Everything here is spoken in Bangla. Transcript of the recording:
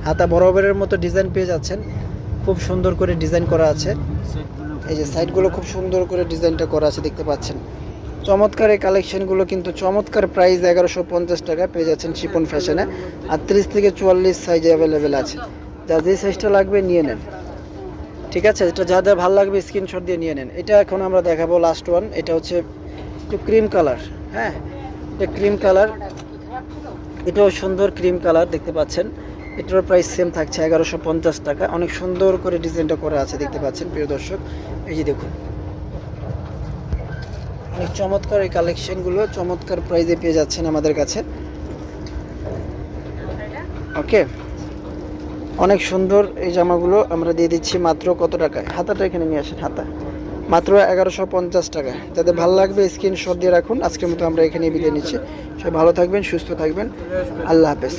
হাতা বরাবরের মতো ডিজাইন পেয়ে যাচ্ছেন, খুব সুন্দর করে ডিজাইন করা আছে। এই যে সাইডগুলো খুব সুন্দর করে ডিজাইনটা করা আছে দেখতে পাচ্ছেন। চমৎকার এই কালেকশনগুলো কিন্তু চমৎকার প্রাইস 1150 টাকা পেয়ে যাচ্ছেন শিপন ফ্যাশনে। আর 30 থেকে 44 সাইজ অ্যাভেলেবেল আছে, যা যে সাইজটা লাগবে নিয়ে নেন। ঠিক আছে, এটা যাদের ভালো লাগবে স্ক্রিনশট দিয়ে নিয়ে নেন। এটা এখন আমরা দেখাবো লাস্ট ওয়ান, এটা হচ্ছে একটু ক্রিম কালার। হ্যাঁ, এটা ক্রিম কালার, এটাও সুন্দর ক্রিম কালার দেখতে পাচ্ছেন। এটার প্রাইস সেম থাকছে 1150 টাকা। অনেক সুন্দর করে ডিজাইনটা করা আছে দেখতে পাচ্ছেন প্রিয় দর্শক। এই যে দেখুন, অনেক চমৎকার এই কালেকশনগুলো চমৎকার প্রাইসে পেয়ে যাচ্ছেন আমাদের কাছে। ওকে, অনেক সুন্দর এই জামাগুলো আমরা দিয়ে দিচ্ছি মাত্র কত টাকায়? হাতাটা এখানে নিয়ে আসেন, হাতা মাত্র 1150 টাকা। যাদের ভালো লাগবে স্ক্রিনশট দিয়ে রাখুন। আজকের মতো আমরা এখানে বিদায় নিচ্ছি। সবাই ভালো থাকবেন, সুস্থ থাকবেন, আল্লাহ হাফেজ।